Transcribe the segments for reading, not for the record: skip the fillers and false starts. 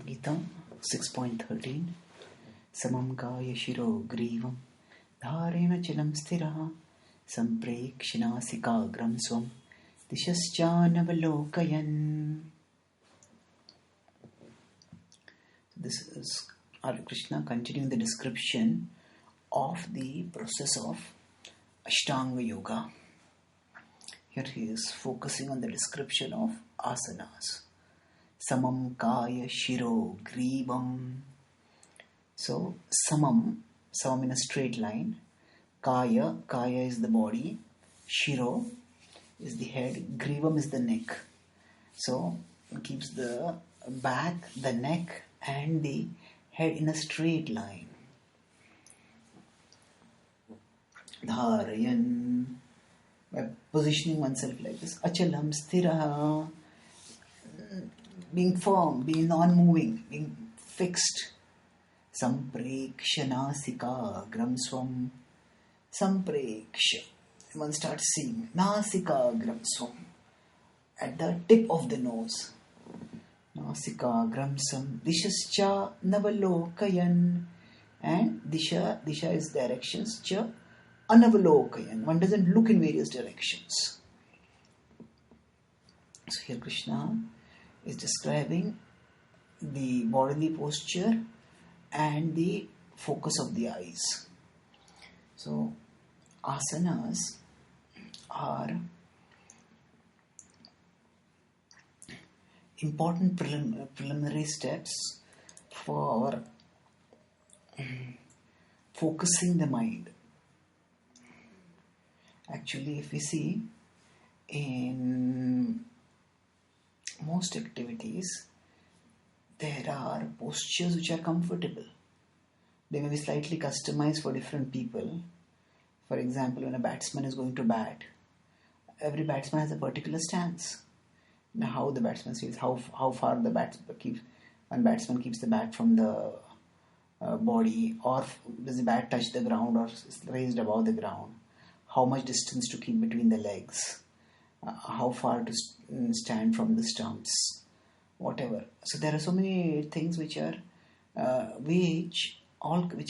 Gita 6.13 Samam kaya shiro grivam dharena chilam stiraha samprekshinasikagram swam dishascha This is Hare Krishna continuing the description of the process of Ashtanga Yoga. Here he is focusing on the description of asanas. Samam kaya shiro grivam. So samam in a straight line. Kaya is the body. Shiro is the head. Grivam is the neck. So it keeps the back, the neck and the head in a straight line. Dharayan, by positioning oneself like this. Achalam sthiraha, being firm, being non-moving, being fixed. Samprekshanasika gramswam. Sampreksha, one starts seeing. Nasika gramswam, at the tip of the nose. Nasika gramsam. Dishascha navalokayan. And disha is directions. Cha anavalokayan. One doesn't look in various directions. So here Krishna is describing the bodily posture and the focus of the eyes. So asanas are important preliminary steps for focusing the mind. Actually, if we see in most activities, there are postures which are comfortable. They may be slightly customized for different people. For example, when a batsman is going to bat, every batsman has a particular stance. Now, how the batsman feels, how far the batsman keeps the bat from the body, or does the bat touch the ground or is raised above the ground? How much distance to keep between the legs? How far to stand from the stumps? Whatever. So there are so many things which are which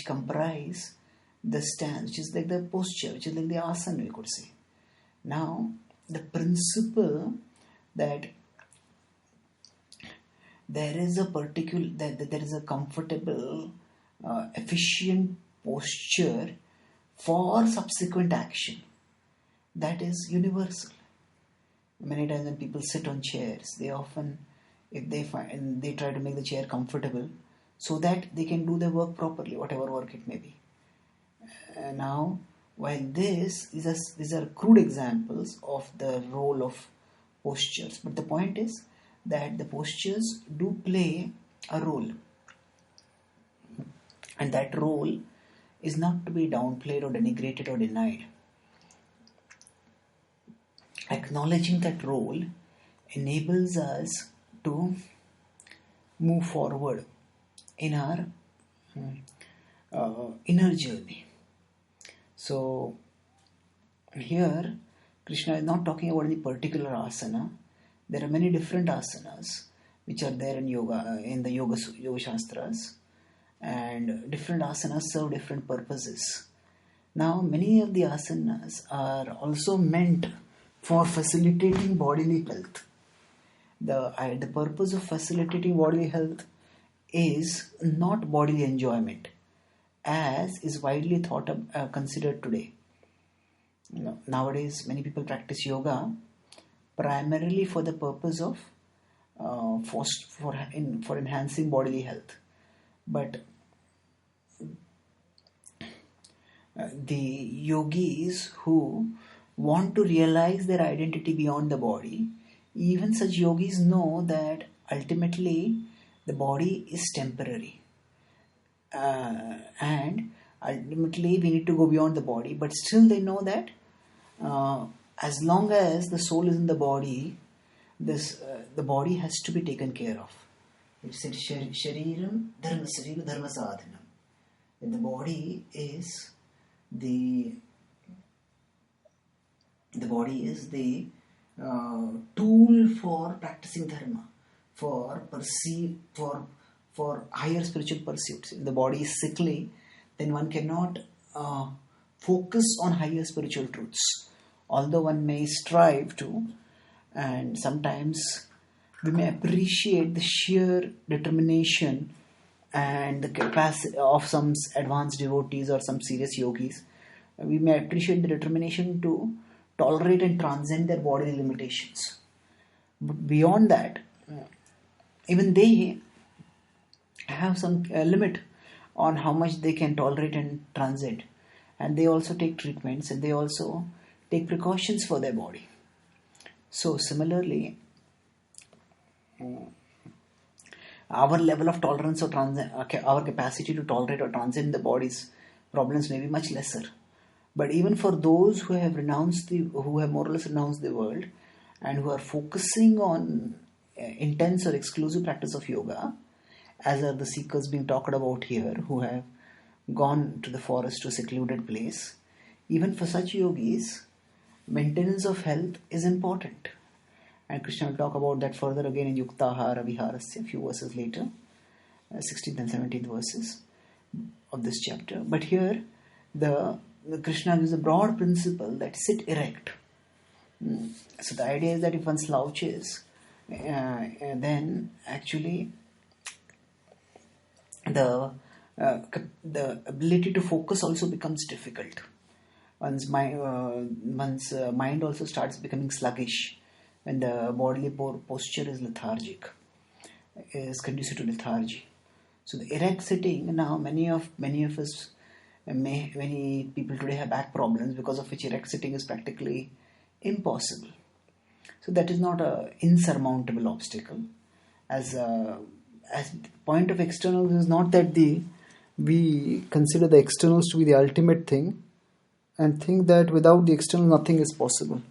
comprise the stance, which is like the posture, which is like the asana, we could say. Now, the principle that there is a comfortable, efficient posture for subsequent action, that is universal. Many times when people sit on chairs, they often, they try to make the chair comfortable so that they can do their work properly, whatever work it may be. Now, while these are crude examples of the role of postures, but the point is that the postures do play a role, and that role is not to be downplayed or denigrated or denied. Acknowledging that role enables us to move forward in our inner journey. So here Krishna is not talking about any particular asana. There are many different asanas which are there in yoga, in the yoga shastras, and different asanas serve different purposes. Now, many of the asanas are also meant for facilitating bodily health. The purpose of facilitating bodily health is not bodily enjoyment, as is widely considered today. Nowadays, many people practice yoga primarily for the purpose of for enhancing bodily health, but the yogis who want to realize their identity beyond the body, even such yogis know that ultimately the body is temporary, and ultimately we need to go beyond the body, but still they know that as long as the soul is in the body, the body has to be taken care of. It said shariram dharma sadhanam. The body is the tool for practicing dharma, for for higher spiritual pursuits. If the body is sickly, then one cannot focus on higher spiritual truths. Although one may strive to, and sometimes we may appreciate the sheer determination and the capacity of some advanced devotees or some serious yogis. We may appreciate the determination to tolerate and transcend their bodily limitations. But beyond that, even they have some limit on how much they can tolerate and transcend. And they also take treatments and they also take precautions for their body. So similarly, our level of tolerance or our capacity to tolerate or transcend the body's problems may be much lesser. But even for those who have more or less renounced the world and who are focusing on intense or exclusive practice of yoga, as are the seekers being talked about here, who have gone to the forest to a secluded place, even for such yogis, maintenance of health is important. And Krishna will talk about that further again in Yuktahara Viharasya, a few verses later, 16th and 17th verses of this chapter. But here, the Krishna gives a broad principle that sit erect. So the idea is that if one slouches, then actually the ability to focus also becomes difficult. One's mind also starts becoming sluggish when the bodily posture is lethargic, is conducive to lethargy. So the erect sitting, now many people today have back problems, because of which erect sitting is practically impossible. So that is not an insurmountable obstacle. As point of externals is not that we consider the externals to be the ultimate thing and think that without the external nothing is possible.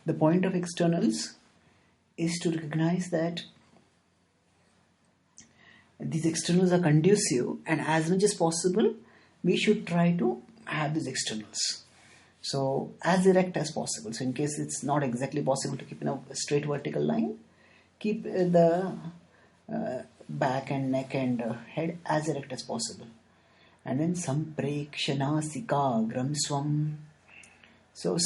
The point of externals is to recognize that these externals are conducive, and as much as possible we should try to have these externals so as erect as possible. So in case it's not exactly possible to keep in a straight vertical line, keep the back and neck and head as erect as possible. And then samprekshana sikagram swam. So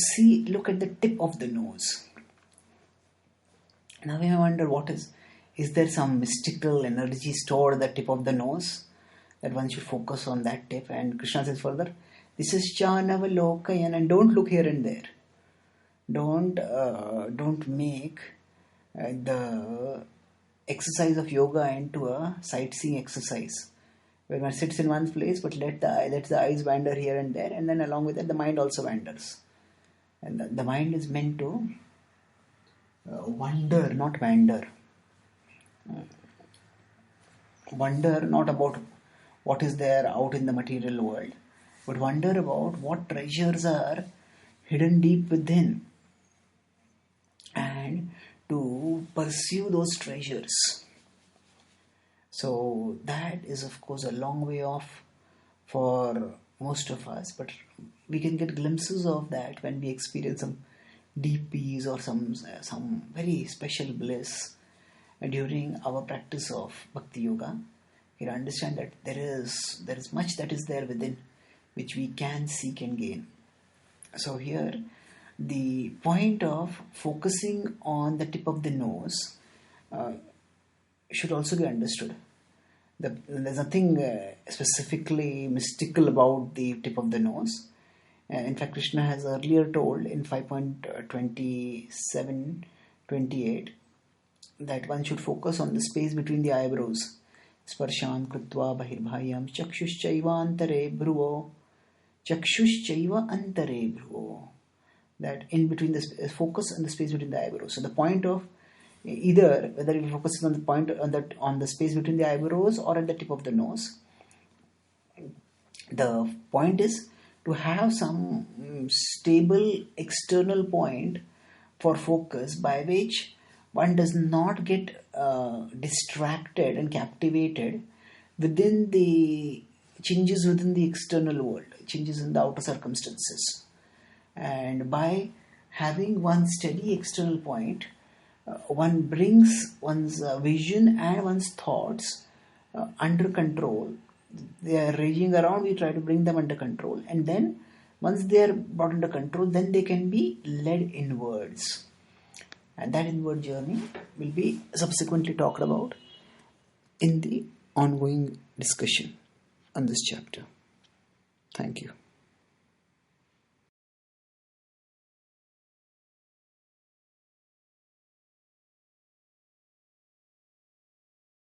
look at the tip of the nose. Now we may wonder, is there some mystical energy stored at the tip of the nose that one should focus on that tip? And Krishna says further, this is chanavalokayan, and don't look here and there. Don't make the exercise of yoga into a sightseeing exercise where one sits in one place but lets the eyes wander here and there, and then along with that the mind also wanders. And the mind is meant to wonder, not wander. Wonder not about what is there out in the material world, but wonder about what treasures are hidden deep within, and to pursue those treasures. So that is of course a long way off for most of us, but we can get glimpses of that when we experience some deep peace or some very special bliss during our practice of Bhakti Yoga. We can understand that there is much that is there within which we can seek and gain. So here the point of focusing on the tip of the nose should also be understood. There's nothing specifically mystical about the tip of the nose. In fact, Krishna has earlier told in 5.27-28 that one should focus on the space between the eyebrows. Sparshan krutva bahirbhayam chakshushchaiva antare bhruvo. Chakshushchaiva antare bhruvo. That in between the focus on the space between the eyebrows. So the point of either whether you focus on the point on the space between the eyebrows or at the tip of the nose, the point is to have some stable external point for focus by which one does not get distracted and captivated within the changes within the external world, changes in the outer circumstances. And by having one steady external point, one brings one's vision and one's thoughts under control. They are raging around, we try to bring them under control, and then once they are brought under control, then they can be led inwards. And that inward journey will be subsequently talked about in the ongoing discussion on this chapter. Thank you.